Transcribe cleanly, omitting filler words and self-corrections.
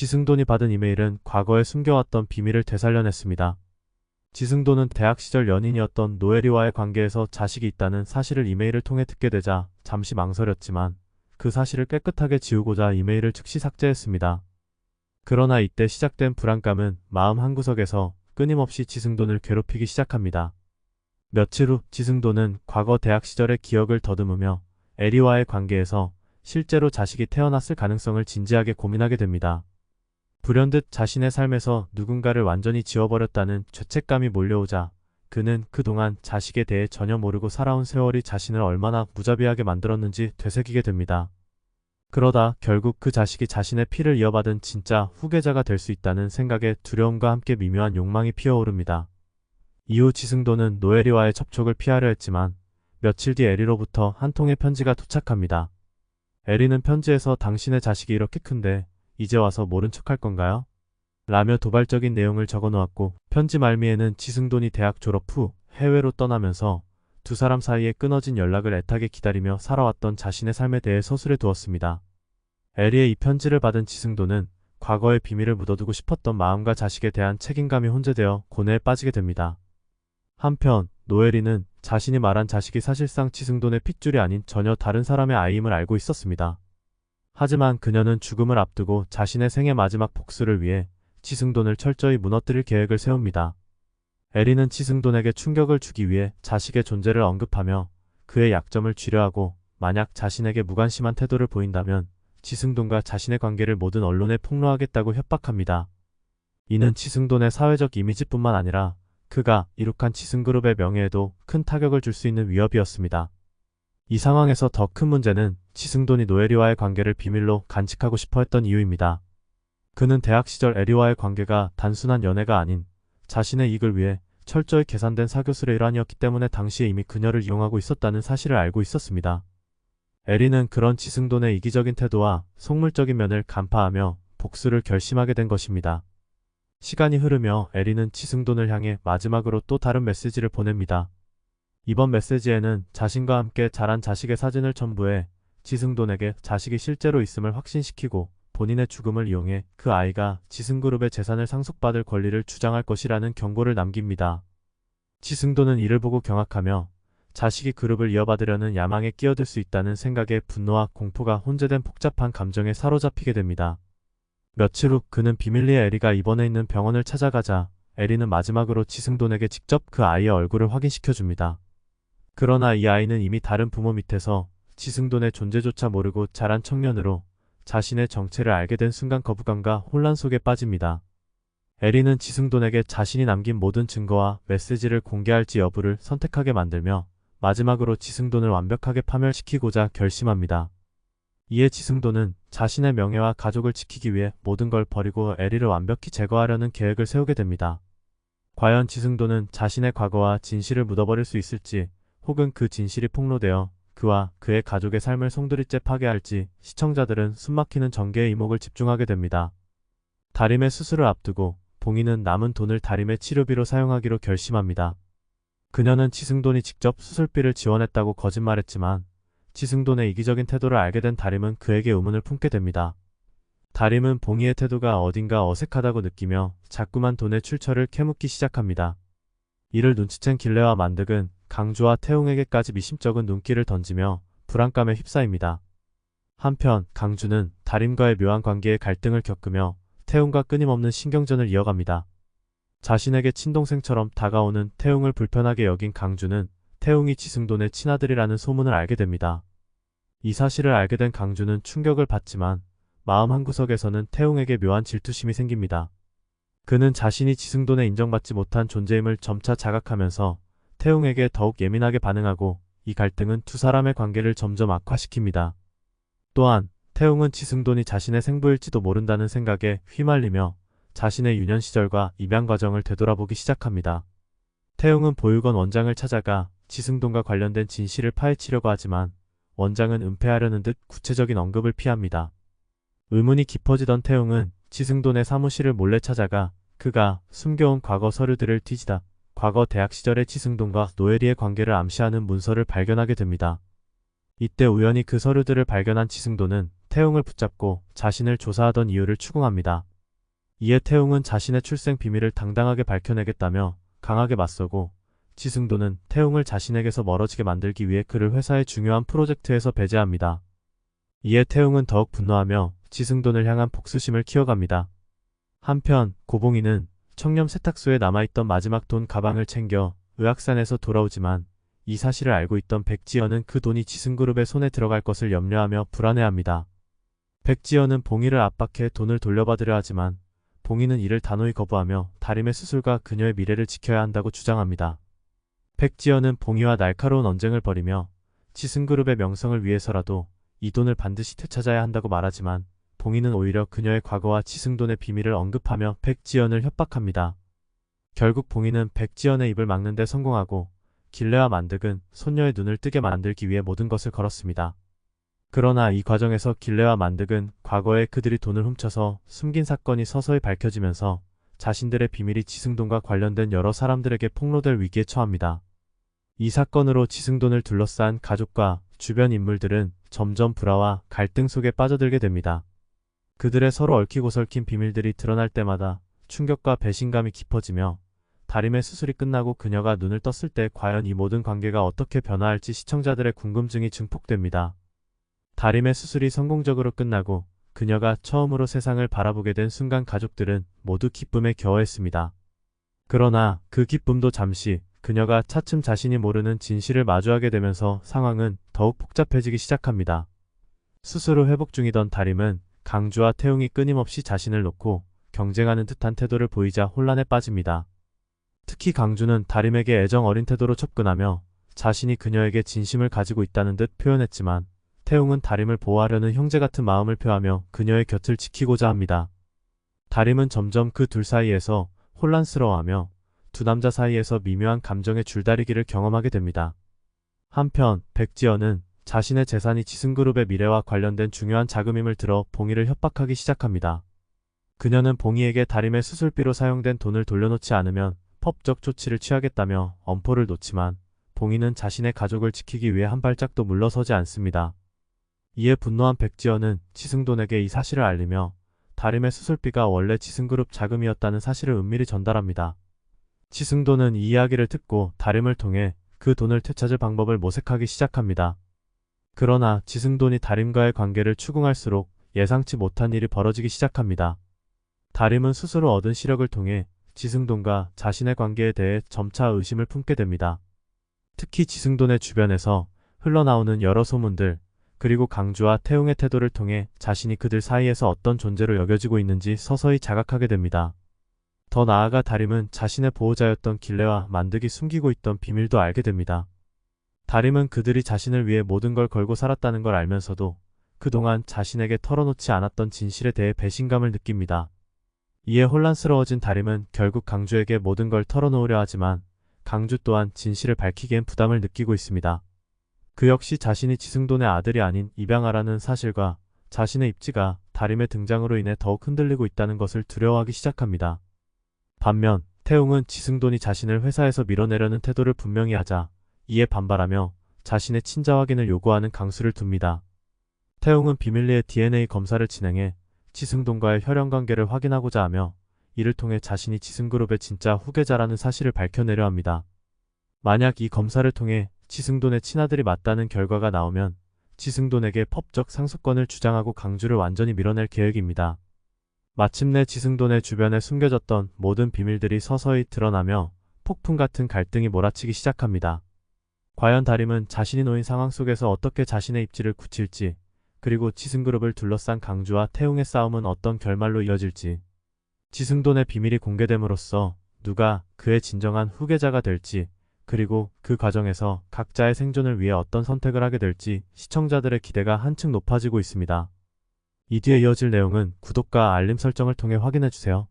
지승돈이 받은 이메일은 과거에 숨겨왔던 비밀을 되살려냈습니다. 지승돈은 대학 시절 연인이었던 노예리와의 관계에서 자식이 있다는 사실을 이메일을 통해 듣게 되자 잠시 망설였지만 그 사실을 깨끗하게 지우고자 이메일을 즉시 삭제했습니다. 그러나 이때 시작된 불안감은 마음 한구석에서 끊임없이 지승돈을 괴롭히기 시작합니다. 며칠 후 지승돈은 과거 대학 시절의 기억을 더듬으며 에리와의 관계에서 실제로 자식이 태어났을 가능성을 진지하게 고민하게 됩니다. 불현듯 자신의 삶에서 누군가를 완전히 지워버렸다는 죄책감이 몰려오자 그는 그동안 자식에 대해 전혀 모르고 살아온 세월이 자신을 얼마나 무자비하게 만들었는지 되새기게 됩니다. 그러다 결국 그 자식이 자신의 피를 이어받은 진짜 후계자가 될 수 있다는 생각에 두려움과 함께 미묘한 욕망이 피어오릅니다. 이후 지승돈은 노예리와의 접촉을 피하려 했지만 며칠 뒤 에리로부터 한 통의 편지가 도착합니다. 에리는 편지에서 당신의 자식이 이렇게 큰데 이제 와서 모른 척할 건가요? 라며 도발적인 내용을 적어놓았고 편지 말미에는 지승돈이 대학 졸업 후 해외로 떠나면서 두 사람 사이에 끊어진 연락을 애타게 기다리며 살아왔던 자신의 삶에 대해 서술해 두었습니다. 에리의 이 편지를 받은 지승돈은 과거의 비밀을 묻어두고 싶었던 마음과 자식에 대한 책임감이 혼재되어 고뇌에 빠지게 됩니다. 한편 노예리는 자신이 말한 자식이 사실상 지승돈의 핏줄이 아닌 전혀 다른 사람의 아이임을 알고 있었습니다. 하지만 그녀는 죽음을 앞두고 자신의 생애 마지막 복수를 위해 지승돈을 철저히 무너뜨릴 계획을 세웁니다. 에리는 지승돈에게 충격을 주기 위해 자식의 존재를 언급하며 그의 약점을 쥐려하고 만약 자신에게 무관심한 태도를 보인다면 지승돈과 자신의 관계를 모든 언론에 폭로하겠다고 협박합니다. 이는 지승돈의 사회적 이미지뿐만 아니라 그가 이룩한 지승그룹의 명예에도 큰 타격을 줄 수 있는 위협이었습니다. 이 상황에서 더 큰 문제는 지승돈이 노예리와의 관계를 비밀로 간직하고 싶어 했던 이유입니다. 그는 대학 시절 에리와의 관계가 단순한 연애가 아닌 자신의 이익을 위해 철저히 계산된 사교술의 일환이었기 때문에 당시에 이미 그녀를 이용하고 있었다는 사실을 알고 있었습니다. 에리는 그런 지승돈의 이기적인 태도와 속물적인 면을 간파하며 복수를 결심하게 된 것입니다. 시간이 흐르며 에리는 지승돈을 향해 마지막으로 또 다른 메시지를 보냅니다. 이번 메시지에는 자신과 함께 자란 자식의 사진을 첨부해 지승돈에게 자식이 실제로 있음을 확신시키고 본인의 죽음을 이용해 그 아이가 지승그룹의 재산을 상속받을 권리를 주장할 것이라는 경고를 남깁니다. 지승돈은 이를 보고 경악하며 자식이 그룹을 이어받으려는 야망에 끼어들 수 있다는 생각에 분노와 공포가 혼재된 복잡한 감정에 사로잡히게 됩니다. 며칠 후 그는 비밀리에 에리가 입원해 있는 병원을 찾아가자 에리는 마지막으로 지승돈에게 직접 그 아이의 얼굴을 확인시켜줍니다. 그러나 이 아이는 이미 다른 부모 밑에서 지승돈의 존재조차 모르고 자란 청년으로 자신의 정체를 알게 된 순간 거부감과 혼란 속에 빠집니다. 에리는 지승돈에게 자신이 남긴 모든 증거와 메시지를 공개할지 여부를 선택하게 만들며 마지막으로 지승돈을 완벽하게 파멸시키고자 결심합니다. 이에 지승돈은 자신의 명예와 가족을 지키기 위해 모든 걸 버리고 에리를 완벽히 제거하려는 계획을 세우게 됩니다. 과연 지승돈은 자신의 과거와 진실을 묻어버릴 수 있을지 혹은 그 진실이 폭로되어 그와 그의 가족의 삶을 송두리째 파괴할지 시청자들은 숨막히는 전개의 이목을 집중하게 됩니다. 다림의 수술을 앞두고 봉인은 남은 돈을 다림의 치료비로 사용하기로 결심합니다. 그녀는 지승돈이 직접 수술비를 지원했다고 거짓말했지만 지승돈의 이기적인 태도를 알게 된 다림은 그에게 의문을 품게 됩니다. 다림은 봉이의 태도가 어딘가 어색하다고 느끼며 자꾸만 돈의 출처를 캐묻기 시작합니다. 이를 눈치챈 길레와 만득은 강주와 태웅에게까지 미심쩍은 눈길을 던지며 불안감에 휩싸입니다. 한편 강주는 다림과의 묘한 관계에 갈등을 겪으며 태웅과 끊임없는 신경전을 이어갑니다. 자신에게 친동생처럼 다가오는 태웅을 불편하게 여긴 강주는 태웅이 지승돈의 친아들이라는 소문을 알게 됩니다. 이 사실을 알게 된 강주는 충격을 받지만 마음 한구석에서는 태웅에게 묘한 질투심이 생깁니다. 그는 자신이 지승돈에 인정받지 못한 존재임을 점차 자각하면서 태웅에게 더욱 예민하게 반응하고 이 갈등은 두 사람의 관계를 점점 악화시킵니다. 또한 태웅은 지승돈이 자신의 생부일지도 모른다는 생각에 휘말리며 자신의 유년 시절과 입양 과정을 되돌아보기 시작합니다. 태웅은 보육원 원장을 찾아가 지승돈과 관련된 진실을 파헤치려고 하지만 원장은 은폐하려는 듯 구체적인 언급을 피합니다. 의문이 깊어지던 태웅은 지승돈의 사무실을 몰래 찾아가 그가 숨겨온 과거 서류들을 뒤지다 과거 대학 시절의 지승돈과 노예리의 관계를 암시하는 문서를 발견하게 됩니다. 이때 우연히 그 서류들을 발견한 지승돈은 태웅을 붙잡고 자신을 조사하던 이유를 추궁합니다. 이에 태웅은 자신의 출생 비밀을 당당하게 밝혀내겠다며 강하게 맞서고, 지승도는 태웅을 자신에게서 멀어지게 만들기 위해 그를 회사의 중요한 프로젝트에서 배제합니다. 이에 태웅은 더욱 분노하며 지승돈을 향한 복수심을 키워갑니다. 한편 고봉이는 청렴 세탁소에 남아있던 마지막 돈 가방을 챙겨 의학산에서 돌아오지만, 이 사실을 알고 있던 백지연은 그 돈이 지승그룹의 손에 들어갈 것을 염려하며 불안해합니다. 백지연은 봉이를 압박해 돈을 돌려받으려 하지만 봉이는 이를 단호히 거부하며 다림의 수술과 그녀의 미래를 지켜야 한다고 주장합니다. 백지연은 봉이와 날카로운 언쟁을 벌이며 지승그룹의 명성을 위해서라도 이 돈을 반드시 되찾아야 한다고 말하지만, 봉이는 오히려 그녀의 과거와 지승돈의 비밀을 언급하며 백지연을 협박합니다. 결국 봉이는 백지연의 입을 막는 데 성공하고, 길레와 만득은 손녀의 눈을 뜨게 만들기 위해 모든 것을 걸었습니다. 그러나 이 과정에서 길레와 만득은 과거에 그들이 돈을 훔쳐서 숨긴 사건이 서서히 밝혀지면서 자신들의 비밀이 지승돈과 관련된 여러 사람들에게 폭로될 위기에 처합니다. 이 사건으로 지승돈을 둘러싼 가족과 주변 인물들은 점점 불화와 갈등 속에 빠져들게 됩니다. 그들의 서로 얽히고 설킨 비밀들이 드러날 때마다 충격과 배신감이 깊어지며, 다림의 수술이 끝나고 그녀가 눈을 떴을 때 과연 이 모든 관계가 어떻게 변화할지 시청자들의 궁금증이 증폭됩니다. 다림의 수술이 성공적으로 끝나고 그녀가 처음으로 세상을 바라보게 된 순간 가족들은 모두 기쁨에 겨워했습니다. 그러나 그 기쁨도 잠시, 그녀가 차츰 자신이 모르는 진실을 마주하게 되면서 상황은 더욱 복잡해지기 시작합니다. 수술 후 회복 중이던 다림은 강주와 태웅이 끊임없이 자신을 놓고 경쟁하는 듯한 태도를 보이자 혼란에 빠집니다. 특히 강주는 다림에게 애정 어린 태도로 접근하며 자신이 그녀에게 진심을 가지고 있다는 듯 표현했지만, 태웅은 다림을 보호하려는 형제 같은 마음을 표하며 그녀의 곁을 지키고자 합니다. 다림은 점점 그 둘 사이에서 혼란스러워하며 두 남자 사이에서 미묘한 감정의 줄다리기를 경험하게 됩니다. 한편 백지연은 자신의 재산이 지승그룹의 미래와 관련된 중요한 자금임을 들어 봉이를 협박하기 시작합니다. 그녀는 봉이에게 다림의 수술비로 사용된 돈을 돌려놓지 않으면 법적 조치를 취하겠다며 엄포를 놓지만, 봉이는 자신의 가족을 지키기 위해 한 발짝도 물러서지 않습니다. 이에 분노한 백지연은 지승돈에게 이 사실을 알리며 다림의 수술비가 원래 지승그룹 자금이었다는 사실을 은밀히 전달합니다. 지승돈은 이 이야기를 듣고 다림을 통해 그 돈을 되찾을 방법을 모색하기 시작합니다. 그러나 지승돈이 다림과의 관계를 추궁할수록 예상치 못한 일이 벌어지기 시작합니다. 다림은 수술 후 얻은 시력을 통해 지승돈과 자신의 관계에 대해 점차 의심을 품게 됩니다. 특히 지승돈의 주변에서 흘러나오는 여러 소문들, 그리고 강주와 태웅의 태도를 통해 자신이 그들 사이에서 어떤 존재로 여겨지고 있는지 서서히 자각하게 됩니다. 더 나아가 다림은 자신의 보호자였던 길레와 만득이 숨기고 있던 비밀도 알게 됩니다. 다림은 그들이 자신을 위해 모든 걸 걸고 살았다는 걸 알면서도 그동안 자신에게 털어놓지 않았던 진실에 대해 배신감을 느낍니다. 이에 혼란스러워진 다림은 결국 강주에게 모든 걸 털어놓으려 하지만, 강주 또한 진실을 밝히기엔 부담을 느끼고 있습니다. 그 역시 자신이 지승돈의 아들이 아닌 입양아라는 사실과 자신의 입지가 다림의 등장으로 인해 더욱 흔들리고 있다는 것을 두려워하기 시작합니다. 반면 태웅은 지승돈이 자신을 회사에서 밀어내려는 태도를 분명히 하자 이에 반발하며 자신의 친자 확인을 요구하는 강수를 둡니다. 태웅은 비밀리에 DNA 검사를 진행해 지승돈과의 혈연관계를 확인하고자 하며 이를 통해 자신이 지승그룹의 진짜 후계자라는 사실을 밝혀내려 합니다. 만약 이 검사를 통해 지승돈의 친아들이 맞다는 결과가 나오면 지승돈에게 법적 상속권을 주장하고 강주를 완전히 밀어낼 계획입니다. 마침내 지승돈의 주변에 숨겨졌던 모든 비밀들이 서서히 드러나며 폭풍 같은 갈등이 몰아치기 시작합니다. 과연 다림은 자신이 놓인 상황 속에서 어떻게 자신의 입지를 굳힐지, 그리고 지승그룹을 둘러싼 강주와 태웅의 싸움은 어떤 결말로 이어질지, 지승돈의 비밀이 공개됨으로써 누가 그의 진정한 후계자가 될지, 그리고 그 과정에서 각자의 생존을 위해 어떤 선택을 하게 될지 시청자들의 기대가 한층 높아지고 있습니다. 이 뒤에 이어질 내용은 구독과 알림 설정을 통해 확인해주세요.